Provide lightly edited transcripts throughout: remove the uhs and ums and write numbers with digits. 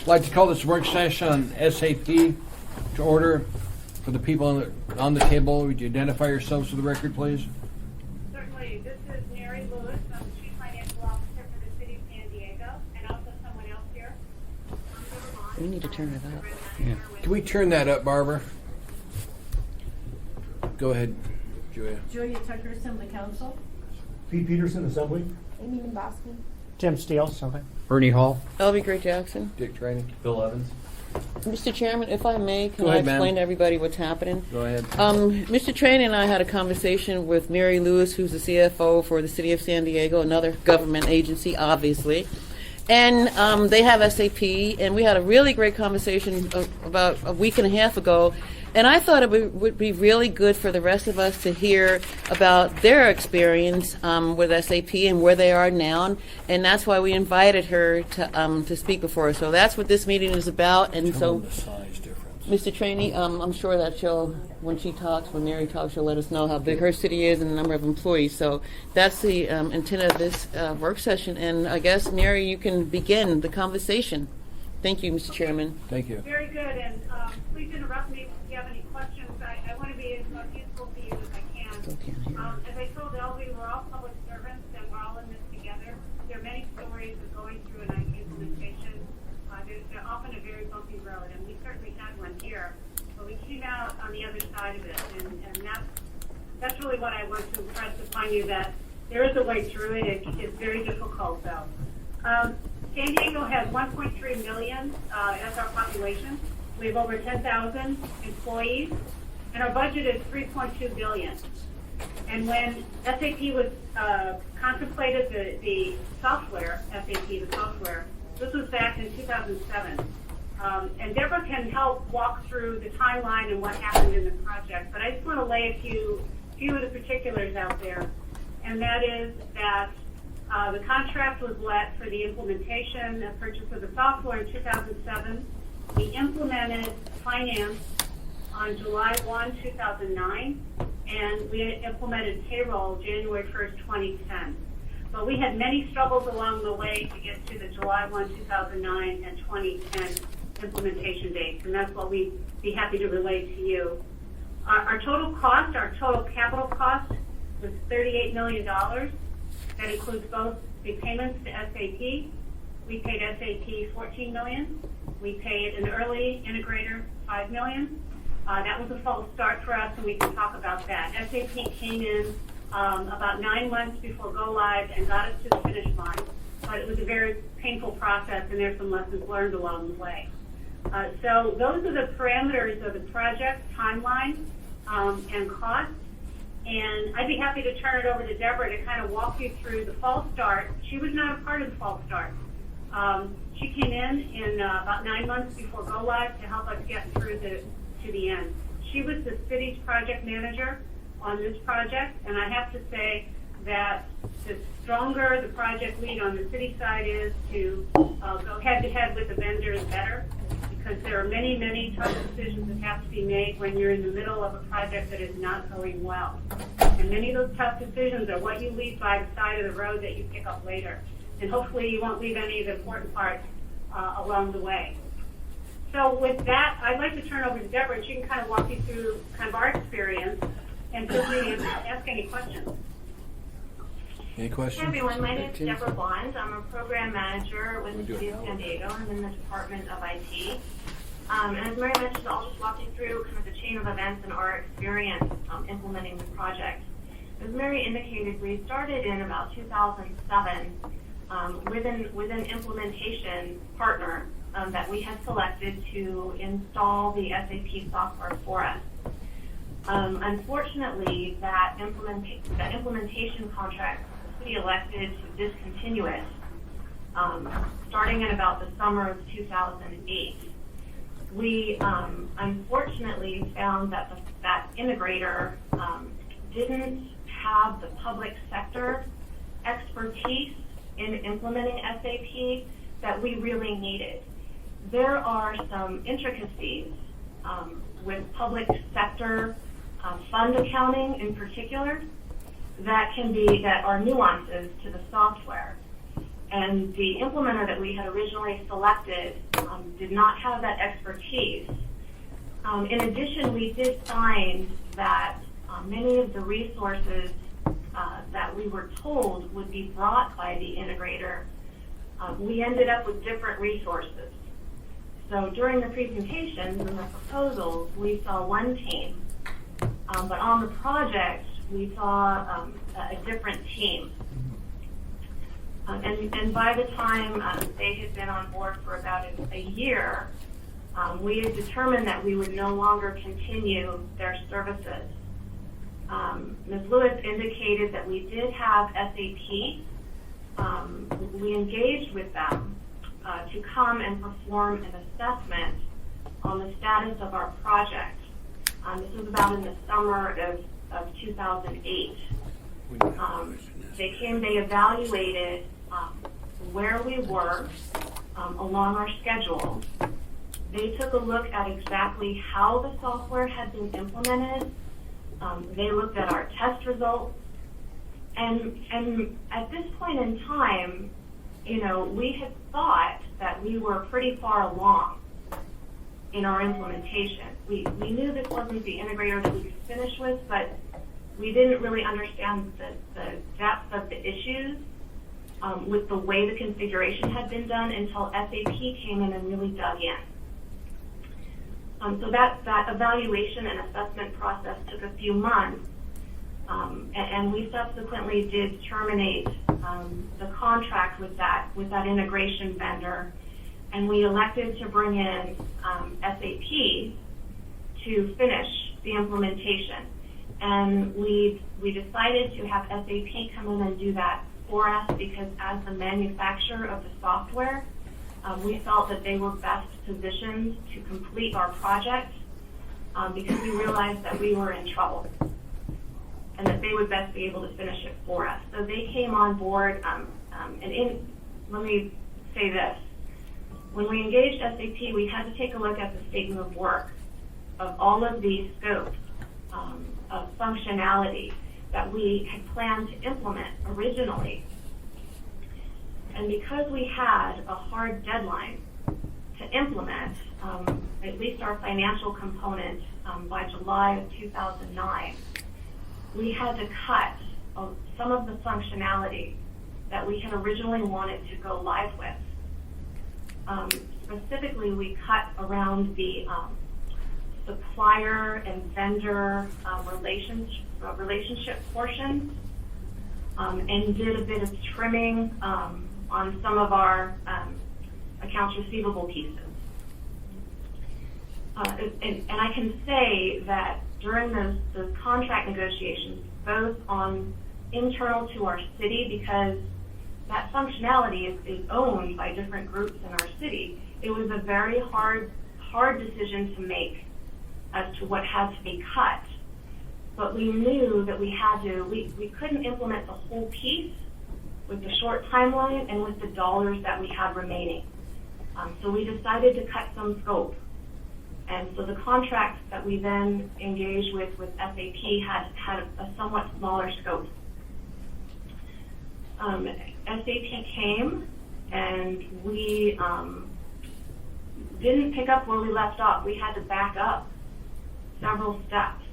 like to call this work session on SAP to order. For the people on the table, would you identify yourselves for the record, please? Certainly. This is Mary Lewis. I'm the Chief Financial Officer for the City of San Diego, and also someone else here. We need to turn it up. Yeah. Can we turn that up, Barbara? Go ahead, Julia. Julia Tucker, Assembly Council. Pete Peterson, Assembly. Amy Nimbosky. Tim Steele, Assembly. Bernie Hall. L.B. Great Jackson. Dick Training. Bill Evans. Mr. Chairman, if I may, can Go I ahead, ma'am. explain to everybody what's happening? Go ahead. Mr. Train and I had a conversation with Mary Lewis, who's the CFO for the City of San Diego, another government agency, obviously. And they have SAP, and we had a really great conversation about a week and a half ago. And I thought it would be really good for the rest of us to hear about their experience with SAP and where they are now. And that's why we invited her to speak before us. So that's what this meeting is about. And so, The size difference. Mr. Trainee, I'm sure that when Mary talks, she'll let us know how big her city is and the number of employees. So that's the intent of this work session. And I guess, Mary, you can begin the conversation. Thank you, Mr. Chairman. Thank you. Very good, and please interrupt me if you have any questions. I want to be as useful to you as I can. Still can't hear. As I told Elby, we're all public servants, and we're all in this together. There are many stories of going through an IT implementation. They're often a very bumpy road, and we certainly had one here. But we came out on the other side of it, and that's really what I want to impress upon you, that there is a way through it. It's very difficult, though. San Diego has 1.3 million as our population. We have over 10,000 employees, and our budget is $3.2 billion. And when SAP was contemplated, the software, SAP, the software, this was back in 2007. And Deborah can help walk through the timeline and what happened in the project. But I just want to lay a few of the particulars out there. And that is that the contract was let for the implementation and purchase of the software in 2007. We implemented finance on July 1, 2009, and we implemented payroll January 1st, 2010. But we had many struggles along the way to get to the July 1, 2009 and 2010 implementation dates, and that's what we'd be happy to relate to you. Our total cost, our total capital cost was $38 million. That includes both the payments to SAP. We paid SAP $14 million. We paid an early integrator $5 million. That was a false start for us, and we can talk about that. SAP came in about 9 months before go live and got us to the finish line, but it was a very painful process, and there's some lessons learned along the way. So those are the parameters of the project timeline and cost. And I'd be happy to turn it over to Deborah to kind of walk you through the false start. She was not a part of the false start. She came in about 9 months before go live to help us get through to the end. She was the city's project manager on this project, and I have to say that the stronger the project lead on the city side is to go head-to-head with the vendor is better, because there are many, many tough decisions that have to be made when you're in the middle of a project that is not going well. And many of those tough decisions are what you leave by the side of the road that you pick up later. And hopefully you won't leave any of the important parts along the way. So with that, I'd like to turn over to Deborah, and she can kind of walk you through kind of our experience and feel free to ask any questions. Any questions? Hi everyone, my name is Deborah Bond. I'm a program manager with the City of San Diego. I'm in the Department of IT. And as Mary mentioned, I'll just walk you through kind of the chain of events and our experience implementing the project. As Mary indicated, we started in about 2007 with an implementation partner that we had selected to install the SAP software for us. Unfortunately, that implementation contract, the city elected to discontinue it starting in about the summer of 2008. We unfortunately found that that integrator didn't have the public sector expertise in implementing SAP that we really needed. There are some intricacies with public sector fund accounting in particular that are nuances to the software. And the implementer that we had originally selected did not have that expertise. In addition, we did find that many of the resources that we were told would be brought by the integrator, we ended up with different resources. So during the presentations and the proposals, we saw one team, but on the project, we saw a different team. And by the time they had been on board for about a year, we had determined that we would no longer continue their services. Ms. Lewis indicated that we did have SAP. We engaged with them to come and perform an assessment on the status of our project. This was about in the summer of 2008. They came, they evaluated where we were along our schedule. They took a look at exactly how the software had been implemented. They looked at our test results. And at this point in time, we had thought that we were pretty far along in our implementation. We knew this wasn't the integrator that we could finish with, but we didn't really understand the depth of the issues with the way the configuration had been done until SAP came in and really dug in. So that evaluation and assessment process took a few months, and we subsequently did terminate the contract with that integration vendor, and we elected to bring in SAP to finish the implementation. And we decided to have SAP come in and do that for us because as the manufacturer of the software, we felt that they were best positioned to complete our project because we realized that we were in trouble and that they would best be able to finish it for us. So they came on board, let me say this. When we engaged SAP, we had to take a look at the statement of work of all of these scopes of functionality that we had planned to implement originally. And because we had a hard deadline to implement, at least our financial component by July of 2009, we had to cut some of the functionality that we had originally wanted to go live with. Specifically, we cut around the supplier and vendor relationship portions and did a bit of trimming on some of our accounts receivable pieces. And I can say that during those contract negotiations, both on internal to our city, because that functionality is owned by different groups in our city, it was a very hard decision to make as to what had to be cut. But we knew that we couldn't implement the whole piece with the short timeline and with the dollars that we had remaining. So we decided to cut some scope. And so the contract that we then engaged with SAP had a somewhat smaller scope. SAP came and we didn't pick up where we left off. We had to back up several steps.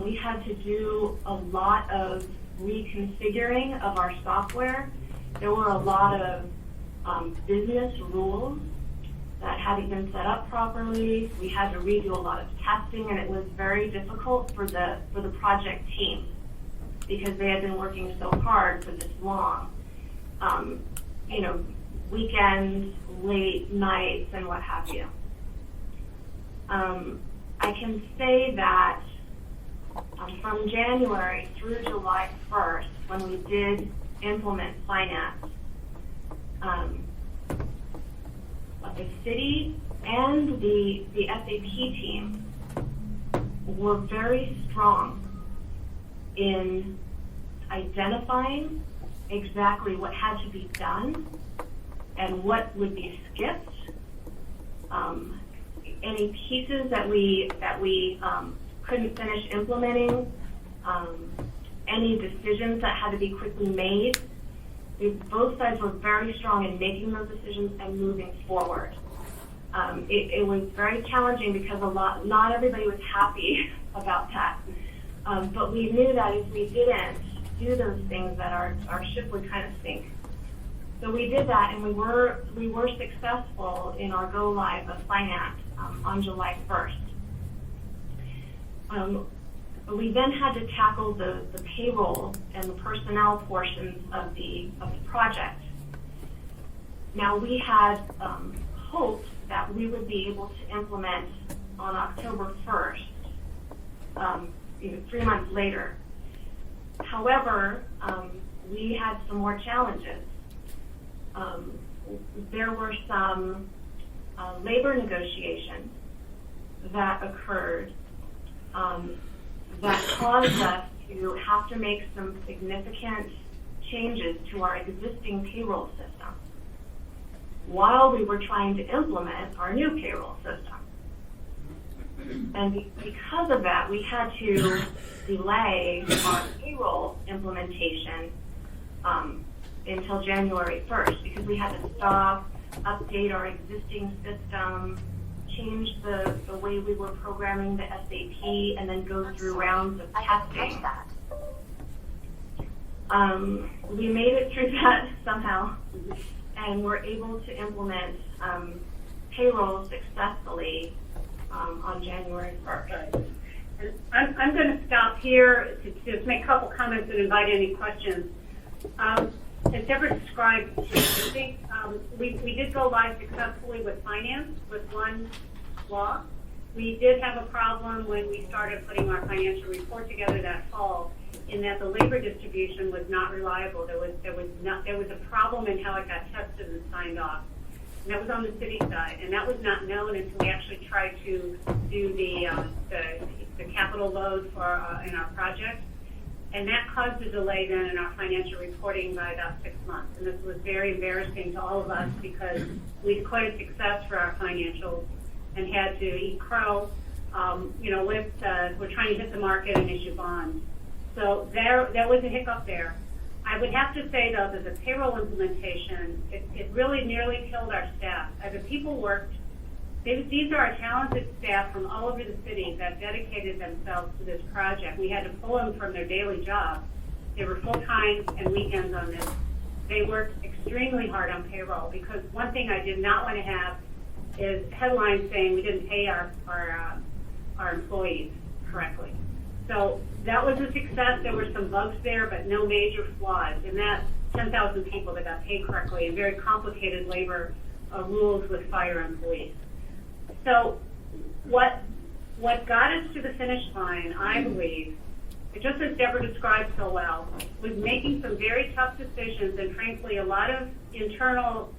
We had to do a lot of reconfiguring of our software. There were a lot of business rules that hadn't been set up properly. We had to redo a lot of testing, and it was very difficult for the project team because they had been working so hard for this long. Weekends, late nights, and what have you. I can say that from January through July 1st, when we did implement finance, the city and the SAP team were very strong in identifying exactly what had to be done and what would be skipped. Any pieces that we couldn't finish implementing, any decisions that had to be quickly made. Both sides were very strong in making those decisions and moving forward. It was very challenging because not everybody was happy about that. But we knew that if we didn't do those things, that our ship would kind of sink. So we did that, and we were successful in our go live of finance on July 1st. We then had to tackle the payroll and the personnel portions of the project. Now we had hoped that we would be able to implement on October 1st, 3 months later. However, we had some more challenges. There were some labor negotiations that occurred that caused us to have to make some significant changes to our existing payroll system while we were trying to implement our new payroll system. And because of that, we had to delay our payroll implementation until January 1st because we had to stop, update our existing system, change the way we were programming the SAP, and then go through rounds of testing. We made it through that somehow, and were able to implement payroll successfully on January 1st. And I'm going to stop here to just make a couple comments and invite any questions. As Deborah described, I think we did go live successfully with finance with one law. We did have a problem when we started putting our financial report together that fall, in that the labor distribution was not reliable. There was a problem in how it got tested and signed off. And that was on the city side, and that was not known until we actually tried to do the capital load for in our project. And that caused a delay then in our financial reporting by about 6 months. And this was very embarrassing to all of us because we declared success for our financials and had to eat crow, we're trying to hit the market and issue bonds. So there was a hiccup there. I would have to say, though, that the payroll implementation, it really nearly killed our staff. As the people worked, these are our talented staff from all over the city that dedicated themselves to this project. We had to pull them from their daily jobs. They were full-time and weekends on this. They worked extremely hard on payroll because one thing I did not want to have is headlines saying we didn't pay our employees correctly. So that was a success. There were some bugs there, but no major flaws. And that 10,000 people that got paid correctly and very complicated labor rules with fire employees. So what got us to the finish line, I believe, just as Deborah described so well, was making some very tough decisions and frankly a lot of internal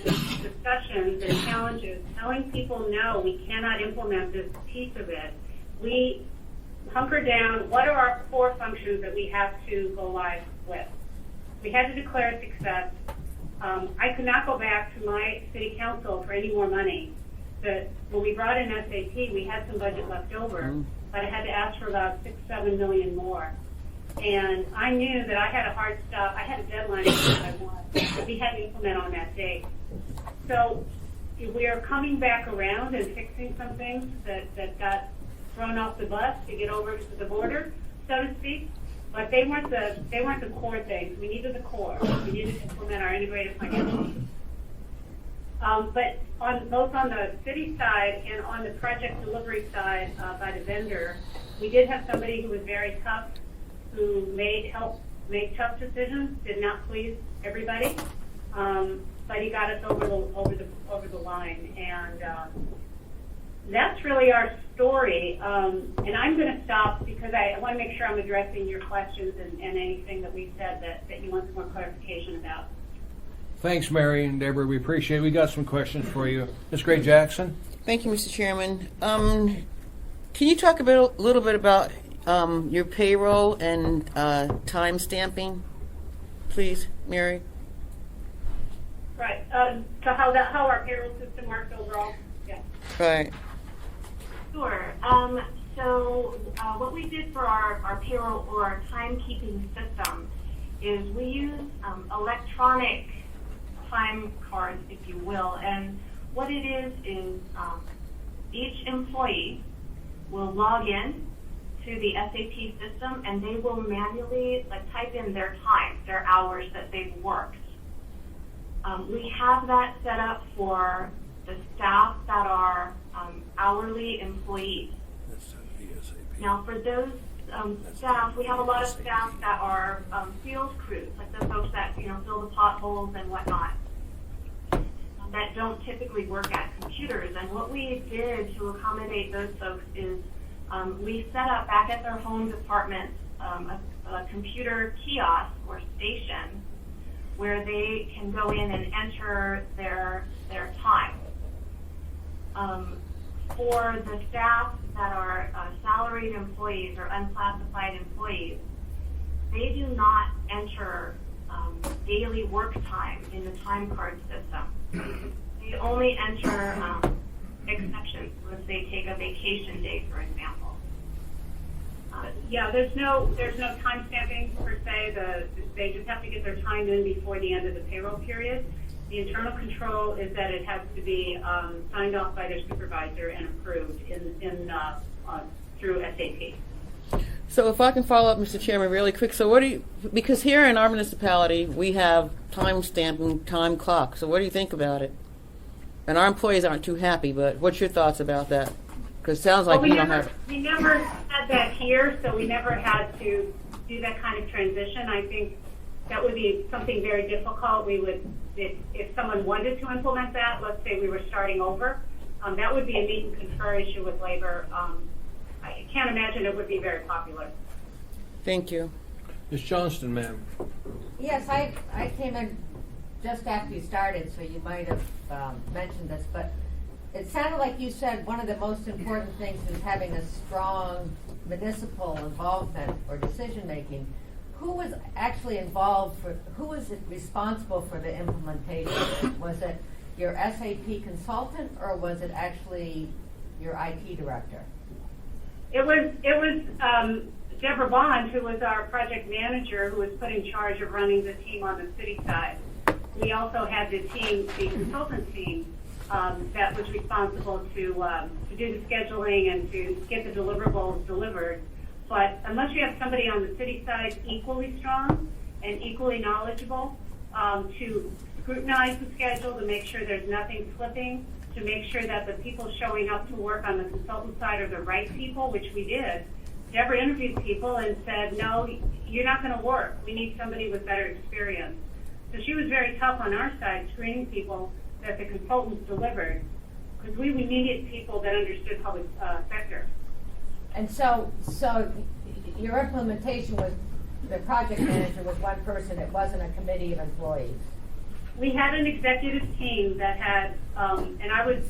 discussions and challenges, telling people no, we cannot implement this piece of it. We hunker down, what are our core functions that we have to go live with? We had to declare success. I could not go back to my city council for any more money. When we brought in SAP, we had some budget left over, but I had to ask for about $6-7 million more. And I knew that I had a hard stop. I had a deadline that we had to implement on that date. So we are coming back around and fixing some things that got thrown off the bus to get over to the border, so to speak. But they weren't the core things. We needed the core. We needed to implement our integrated financial. But both on the city side and on the project delivery side by the vendor, we did have somebody who was very tough, who helped make tough decisions, did not please everybody, but he got us over the line, and that's really our story. And I'm going to stop because I want to make sure I'm addressing your questions and anything that we said that you want some more clarification about. Thanks, Mary and Deborah. We appreciate it. We got some questions for you. Ms. Gray Jackson? Thank you, Mr. Chairman. Can you talk a little bit about your payroll and time stamping, please, Mary? Right. So how our payroll system works overall? Yeah. Right. Sure. So what we did for our payroll or our timekeeping system is we use electronic time cards, if you will, and what it is each employee will log in to the SAP system, and they will manually type in their time, their hours that they've worked. We have that set up for the staff that are hourly employees. Now, for those staff, we have a lot of staff that are field crews, like the folks that fill the potholes and whatnot, that don't typically work at computers. And what we did to accommodate those folks is we set up back at their home department a computer kiosk or station where they can go in and enter their time. For the staff that are salaried employees or unclassified employees, they do not enter daily work time in the time card system. They only enter exceptions, if they take a vacation day, for example. Yeah, there's no time stamping per se. They just have to get their time in before the end of the payroll period. The internal control is that it has to be signed off by their supervisor and approved through SAP. So if I can follow up, Mr. Chairman, really quick. So because here in our municipality, we have time stamping, time clock. So what do you think about it? And our employees aren't too happy, but what's your thoughts about that? Because it sounds like you don't have it. We never had that here, so we never had to do that kind of transition. I think that would be something very difficult. We would, if someone wanted to implement that, let's say we were starting over, that would be a meet and confer issue with labor. I can't imagine it would be very popular. Thank you. Ms. Johnston, ma'am. Yes, I came in just after you started, so you might have mentioned this, but it sounded like you said one of the most important things is having a strong municipal involvement or decision-making. Who was actually involved who was responsible for the implementation? Was it your SAP consultant, or was it actually your IT director? It was Deborah Bond, who was our project manager, who was put in charge of running the team on the city side. We also had the consultant team that was responsible to do the scheduling and to get the deliverables delivered. But unless you have somebody on the city side equally strong and equally knowledgeable to scrutinize the schedule, to make sure there's nothing slipping, to make sure that the people showing up to work on the consultant side are the right people, which we did. Deborah interviewed people and said, no, you're not going to work. We need somebody with better experience. So she was very tough on our side, screening people that the consultants delivered, because we needed people that understood public sector. And so your implementation was, the project manager was one person, it wasn't a committee of employees. We had an executive team that had, and I was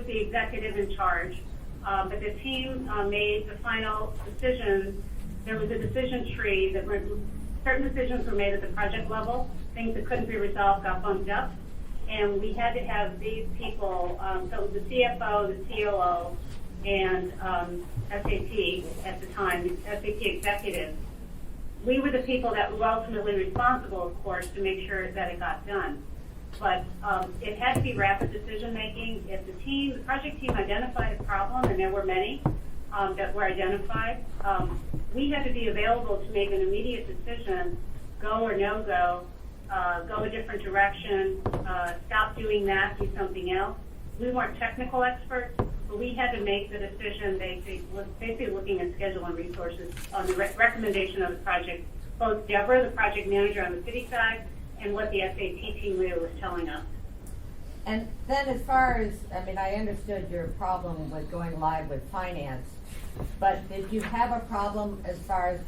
the executive in charge, but the team made the final decisions. There was a decision tree that certain decisions were made at the project level. Things that couldn't be resolved got bumped up, and we had to have these people, so it was the CFO, the COO, and SAP at the time, SAP executives. We were the people that were ultimately responsible, of course, to make sure that it got done. But it had to be rapid decision making. If the project team identified a problem, and there were many that were identified, we had to be available to make an immediate decision, go or no go, go a different direction, stop doing that, do something else. We weren't technical experts, but we had to make the decision basically looking at schedule and resources on the recommendation of the project, both Deborah, the project manager on the city side, and what the SAP team leader was telling us. And then as far as, I understood your problem with going live with finance, but did you have a problem as far as,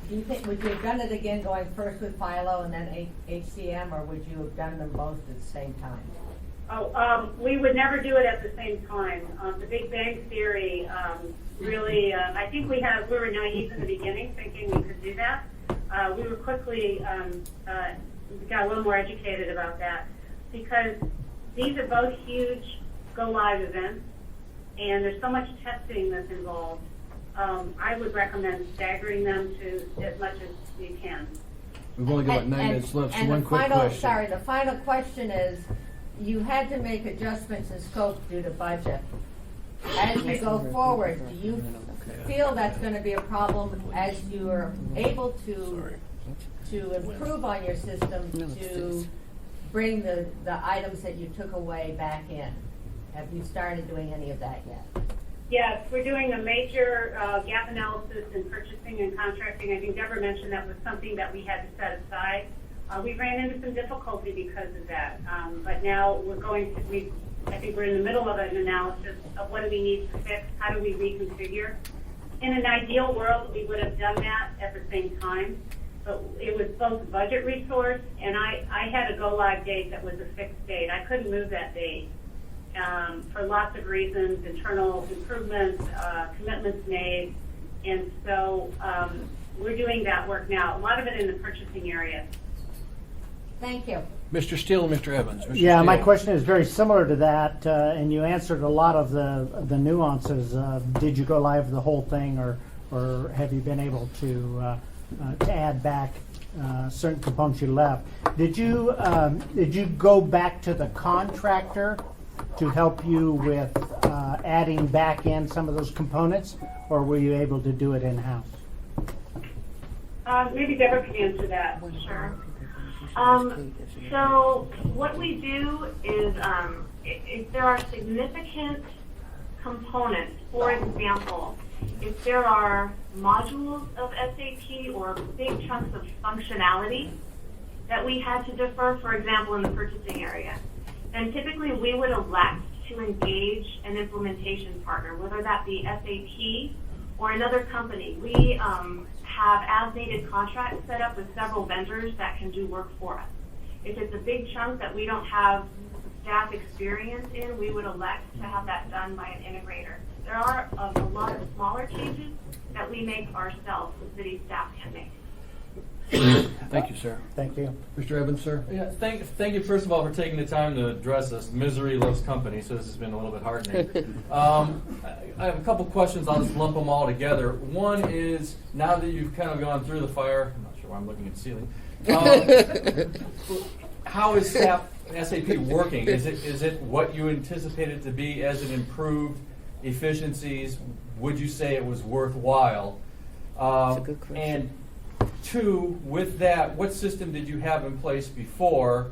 do you think, would you have done it again going first with Philo and then HCM, or would you have done them both at the same time? We would never do it at the same time. The Big Bang Theory really, I think we were naive in the beginning, thinking we could do that. We were quickly got a little more educated about that, because these are both huge go-live events, and there's so much testing that's involved. I would recommend staggering them to as much as you can. We've only got 9 minutes left, so and one the quick final, question. Sorry, the final question is, you had to make adjustments in scope due to budget. As you go forward, do you feel that's going to be a problem as you are able to improve on your system to bring the items that you took away back in? Have you started doing any of that yet? Yes, we're doing a major gap analysis in purchasing and contracting. I think Deborah mentioned that was something that we had to set aside. We ran into some difficulty because of that, but now we're going to, I think we're in the middle of an analysis of what do we need to fix, how do we reconfigure. In an ideal world, we would have done that at the same time, but it was both budget resource, and I had a go-live date that was a fixed date. I couldn't move that date for lots of reasons, internal improvements, commitments made, and so we're doing that work now, a lot of it in the purchasing area. Thank you. Mr. Steele and Mr. Evans. Mr. Yeah, my Steele. question is very similar to that, and you answered a lot of the nuances. Did you go live the whole thing, or have you been able to add back certain components you left? Did you go back to the contractor to help you with adding back in some of those components, or were you able to do it in-house? Maybe Deborah can answer that. Sure. So what we do is, if there are significant components, for example, if there are modules of SAP or big chunks of functionality that we had to defer, for example, in the purchasing area, then typically we would elect to engage an implementation partner, whether that be SAP or another company. We have as-needed contracts set up with several vendors that can do work for us. If it's a big chunk that we don't have staff experience in, we would elect to have that done by an integrator. There are a lot of smaller changes that we make ourselves, the city staff can make. Thank you, sir. Thank you. Mr. Evans, sir. Yeah, thank you first of all for taking the time to address us. Misery loves company, so this has been a little bit heartening. I have a couple questions. I'll just lump them all together. One is, now that you've kind of gone through the fire, I'm not sure why I'm looking at the ceiling. How is SAP working? Is it what you anticipated it to be as it improved efficiencies? Would you say it was worthwhile? That's a good question. And two, with that, what system did you have in place before?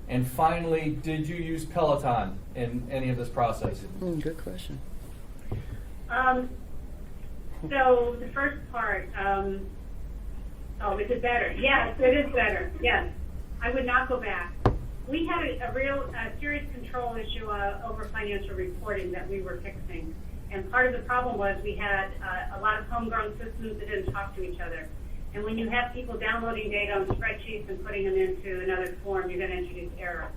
And finally, did you use Peloton in any of this process? Good question. So the first part, is it better? Yes, it is better. Yes. I would not go back. We had a real serious control issue over financial reporting that we were fixing. And part of the problem was we had a lot of homegrown systems that didn't talk to each other. And when you have people downloading data on spreadsheets and putting them into another form, you're going to introduce error.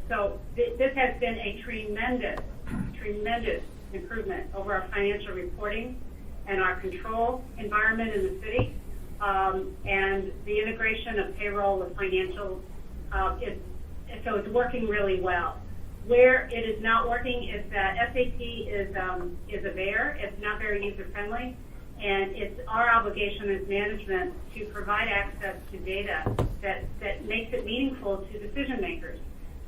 So this has been a tremendous improvement over our financial reporting and our control environment in the city. And the integration of payroll with financial, so it's working really well. Where it is not working is that SAP is a bear. It's not very user-friendly. And it's our obligation as management to provide access to data that makes it meaningful to decision makers.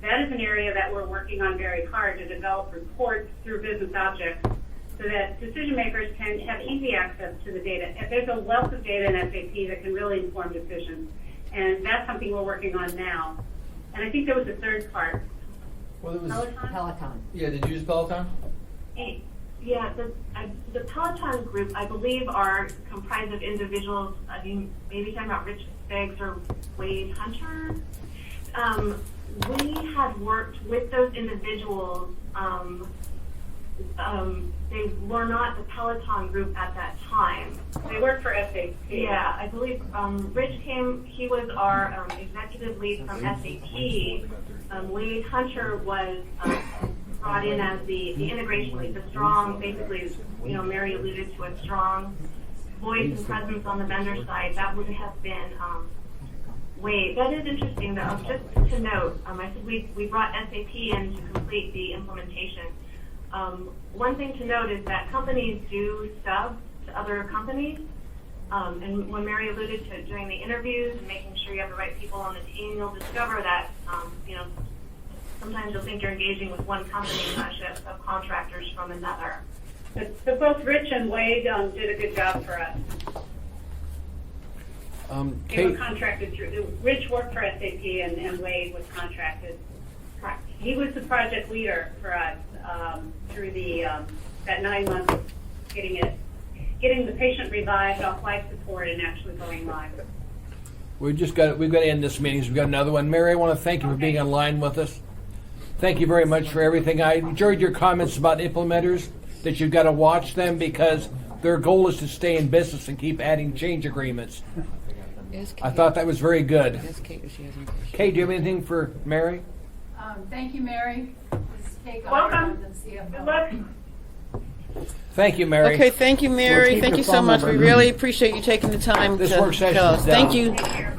That is an area that we're working on very hard to develop reports through business objects so that decision makers can have easy access to the data. There's a wealth of data in SAP that can really inform decisions. And that's something we're working on now. And I think there was a third part. Well, it was, Peloton. yeah, did you use Peloton? Yeah, the Peloton group, I believe, are comprised of individuals, I mean, maybe talking about Rich Biggs or Wade Hunter. We had worked with those individuals. They were not the Peloton group at that time. They work for SAP. Yeah, I believe Rich came, he was our executive lead from SAP. Wade Hunter was brought in as the integration lead, the strong, basically, Mary alluded to a strong voice and presence on the vendor side. That would have been Wade. That is interesting, though. Just to note, I said we brought SAP in to complete the implementation. One thing to note is that companies do sub to other companies. And when Mary alluded to doing the interviews and making sure you have the right people on the team, you'll discover that, sometimes you'll think you're engaging with one company and actually have subcontractors from another. So both Rich and Wade did a good job for us. They were Kate, contracted through. Rich worked for SAP and Wade was contracted. He was the project leader for us through the that 9 months getting the patient revived off life support and actually going live. we've got to end this meeting. So we've got another one. Mary, I want to thank you for being online with us. Thank you very much for everything. I enjoyed your comments about implementers, that you've got to watch them because their goal is to stay in business and keep adding change agreements. I thought that was very good. Ask Kate if she has any questions. Kate, do you have anything for Mary? Thank you, Mary. This is Kate Welcome. Gardner, the CFO. Good luck. Thank you, Mary. Okay, thank you, Mary. keep Thank your you so phone much. number. We really appreciate you taking the time This to work session tell is us. done. Thank you. Take care.